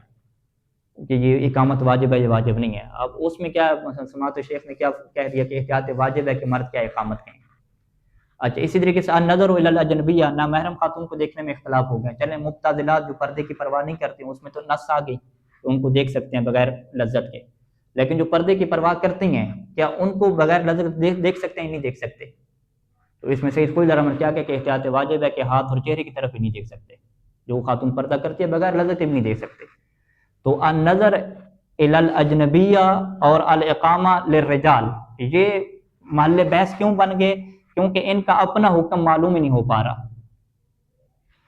کہ یہ اقامت واجب ہے یا واجب نہیں ہے. اب اس میں کیا مثلا سماعت شیخ نے کیا کہہ دیا کہ احتیاط واجب ہے کہ مرد کیا اقامت کہیں. اچھا اسی طریقے سے النظر الی الاجنبیہ، نامحرم خاتون کو دیکھنے میں اختلاف ہو گیا. چلیں مبتذلات جو پردے کی پرواہ نہیں کرتی ہیں اس میں تو نص آ گئی تو ان کو دیکھ سکتے ہیں بغیر لذت کے، لیکن جو پردے کی پرواہ کرتی ہیں کیا ان کو بغیر لذت دیکھ سکتے ہیں؟ نہیں دیکھ سکتے. تو اس میں سے کوئی ذرا کیا کہ احتیاط واجب ہے کہ ہاتھ اور چہرے کی طرف بھی نہیں دیکھ سکتے. جو خاتون پردہ کرتی ہے بغیر لذت بھی نہیں دیکھ سکتے. تو النظر الی الاجنبیہ اور الاقامہ للرجال یہ محل بحث کیوں بن گئے؟ کیونکہ ان کا اپنا حکم معلوم ہی نہیں ہو پا رہا.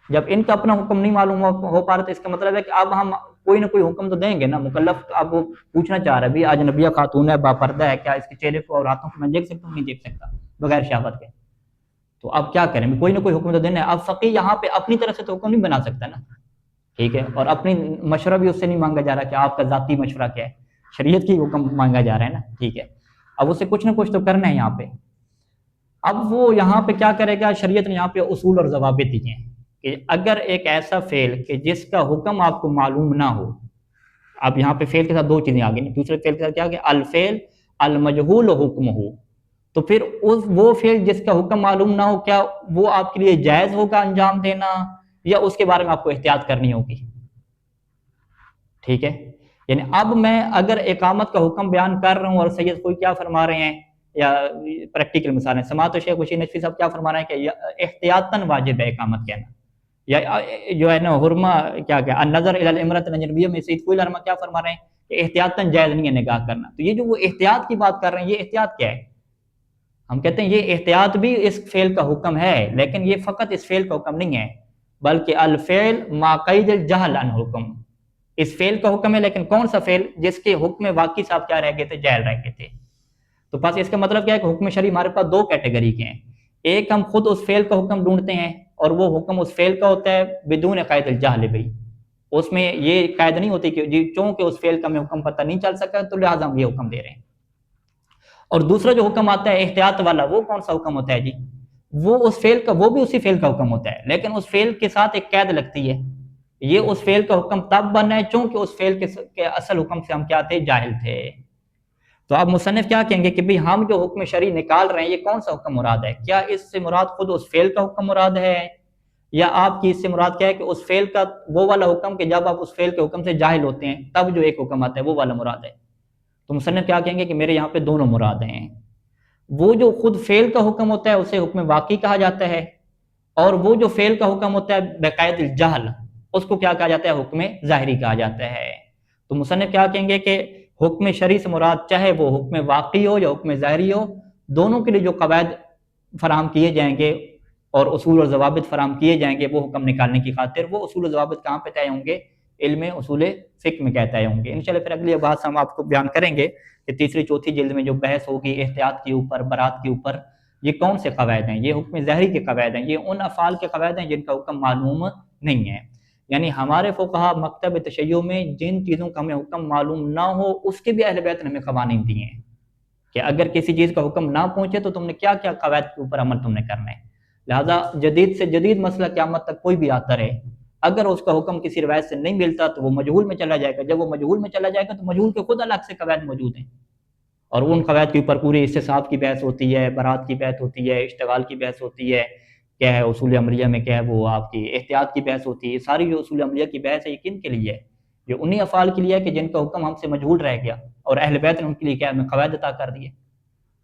جب ان کا اپنا حکم نہیں معلوم ہو پا رہا تو اس کا مطلب ہے کہ اب ہم کوئی نہ کوئی حکم تو دیں گے نا. مکلف اب وہ پوچھنا چاہ رہا ہے بھی اجنبیہ خاتون ہے، با پردہ ہے، کیا اس کے چہرے کو اور ہاتھوں کو میں دیکھ سکتا ہوں؟ نہیں دیکھ سکتا بغیر شہوت کے. تو اب کیا کریں؟ کوئی نہ کوئی حکم تو دینا ہے. اب فقیہ یہاں پہ اپنی طرف سے تو حکم نہیں بنا سکتا نا. ٹھیک ہے. اور اپنی مشورہ بھی اس سے نہیں مانگا جا رہا کہ آپ کا ذاتی مشورہ کیا ہے، شریعت کی حکم مانگا جا رہا ہے نا. ٹھیک ہے. اب اسے کچھ نہ کچھ تو کرنا ہے یہاں پہ. اب وہ یہاں پہ کیا کرے گا؟ شریعت نے یہاں پہ اصول اور ضوابط دیے ہیں کہ اگر ایک ایسا فعل کہ جس کا حکم آپ کو معلوم نہ ہو. اب یہاں پہ فعل کے ساتھ دو چیزیں آ گئی. دوسرے فعل کے ساتھ کیا کہ الفعل المجہول حکم ہو، تو پھر وہ فعل جس کا حکم معلوم نہ ہو کیا وہ آپ کے لیے جائز ہوگا انجام دینا یا اس کے بارے میں آپ کو احتیاط کرنی ہوگی؟ ٹھیک ہے. یعنی اب میں اگر اقامت کا حکم بیان کر رہا ہوں اور سید کوئی کیا فرما رہے ہیں یا پریکٹیکل مثالیں سماعت شیخ وشی نجفی صاحب کیا فرما رہے ہیں کہ احتیاطاً واجب ہے اقامت کہنا، یا جو ہے نا حرمہ کیا النظر الی الامرأۃ الاجنبیہ میں سید کوئی لرما کیا فرما رہے ہیں کہ احتیاطاً جائز نہیں ہے نگاہ کرنا. تو یہ جو وہ احتیاط کی بات کر رہے ہیں یہ احتیاط کیا ہے؟ ہم کہتے ہیں یہ احتیاط بھی اس فعل کا حکم ہے لیکن یہ فقط اس فعل کا حکم نہیں ہے بلکہ الفعل ما قید الجہل عن حکم. اس فعل کا حکم ہے لیکن کون سا فعل؟ جس کے حکم واقعی صاحب کیا رہ گئے تھے؟ جاہل رہ گئے تھے. تو بس اس کا مطلب کیا ہے کہ حکم شرعی ہمارے پاس دو کیٹیگری کے ہیں. ایک ہم خود اس فعل کا حکم ڈھونڈتے ہیں اور وہ حکم اس فعل کا ہوتا ہے بدون قید الجہل. بھائی اس میں یہ قید نہیں ہوتی کہ چونکہ اس فعل کا ہمیں حکم پتہ نہیں چل سکا تو لہٰذا ہم یہ حکم دے رہے ہیں. اور دوسرا جو حکم آتا ہے احتیاط والا وہ کون سا حکم ہوتا ہے جی؟ وہ اس فعل کا وہ بھی اسی فعل کا حکم ہوتا ہے لیکن اس فعل کے ساتھ ایک قید لگتی ہے. یہ اس فعل کا حکم تب بنا ہے چونکہ اس فعل کے اصل حکم سے ہم کیا تھے؟ جاہل تھے. تو اب مصنف کیا کہیں گے کہ بھئی ہم جو حکم شرعی نکال رہے ہیں یہ کون سا حکم مراد ہے؟ کیا اس سے مراد خود اس فعل کا حکم مراد ہے یا آپ کی اس سے مراد کیا ہے کہ اس فعل کا وہ والا حکم کہ جب آپ اس فعل کے حکم سے جاہل ہوتے ہیں تب جو ایک حکم آتا ہے وہ والا مراد ہے؟ تو مصنف کیا کہیں گے کہ میرے یہاں پہ دونوں مراد ہیں. وہ جو خود فعل کا حکم ہوتا ہے اسے حکم واقعی کہا جاتا ہے اور وہ جو فعل کا حکم ہوتا ہے بقید الجہل اس کو کیا کہا جاتا ہے؟ حکم ظاہری کہا جاتا ہے. تو مصنف کیا کہیں گے کہ حکم شرعی سے مراد چاہے وہ حکم واقعی ہو یا حکم ظاہری ہو دونوں کے لیے جو قواعد فراہم کیے جائیں گے اور اصول اور ضوابط فراہم کیے جائیں گے وہ حکم نکالنے کی خاطر وہ اصول و ضوابط کہاں پہ طے ہوں گے؟ علم اصول فقہ میں کیا طے ہوں گے. انشاءاللہ پھر اگلی بات ہم آپ کو بیان کریں گے کہ تیسری چوتھی جلد میں جو بحث ہوگی احتیاط کے اوپر، برات کے اوپر، یہ کون سے قواعد ہیں؟ یہ حکم ظاہری کے قواعد ہیں، یہ ان افعال کے قواعد ہیں جن کا حکم معلوم نہیں ہے. یعنی ہمارے فقہا مکتب تشیع میں جن چیزوں کا ہمیں حکم معلوم نہ ہو اس کے بھی اہل بیت نے ہمیں قوانین دیے ہیں کہ اگر کسی چیز کا حکم نہ پہنچے تو تم نے کیا کیا قواعد کے اوپر عمل تم نے کرنا ہے. لہٰذا جدید سے جدید مسئلہ قیامت تک کوئی بھی آتا رہے، اگر اس کا حکم کسی روایت سے نہیں ملتا تو وہ مجہول میں چلا جائے گا. جب وہ مجہول میں چلا جائے گا تو مجہول کے خود الگ سے قواعد موجود ہیں، اور ان قواعد کے اوپر پوری استصحاب کی بحث ہوتی ہے، برات کی بحث ہوتی ہے، اشتغال کی بحث ہوتی ہے، کیا ہے اصول عملیہ میں کیا ہے وہ آپ کی احتیاط کی بحث ہوتی ہے. ساری جو اصول عملیہ کی بحث ہے یہ کن کے لیے ہے؟ یہ انہی افعال کے لیے ہے کہ جن کا حکم ہم سے مجہول رہ گیا اور اہل بیت نے ان کے لیے کیا ہمیں قواعد عطا کر دیے.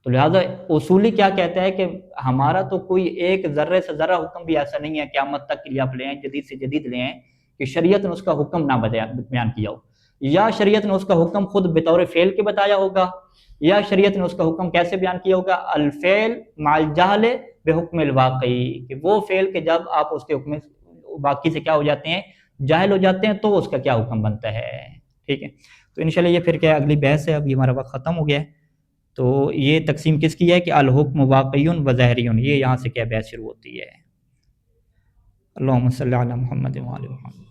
تو لہٰذا اصولی کیا کہتا ہے کہ ہمارا تو کوئی ایک ذرے سے ذرہ حکم بھی ایسا نہیں ہے قیامت تک کے لیے آپ لے آئیں، جدید سے جدید لے آئیں کہ شریعت نے اس کا حکم نہ بیان کیا ہو، یا شریعت نے اس کا حکم خود بطور فعل کے بتایا ہوگا، یا شریعت نے اس کا حکم کیسے بیان کیا ہوگا؟ الفعل مع الجہل بحکم الواقعی، کہ وہ فعل کہ جب آپ اس کے حکم واقعی سے کیا ہو جاتے ہیں، جاہل ہو جاتے ہیں، تو اس کا کیا حکم بنتا ہے. ٹھیک ہے، تو انشاءاللہ یہ پھر کیا اگلی بحث ہے. اب یہ ہمارا وقت ختم ہو گیا ہے. تو یہ تقسیم کس کی ہے کہ الحکم واقعی و ظاہری، یہ یہاں سے کیا بحث شروع ہوتی ہے. اللہم صلی علی محمد و علی محمد.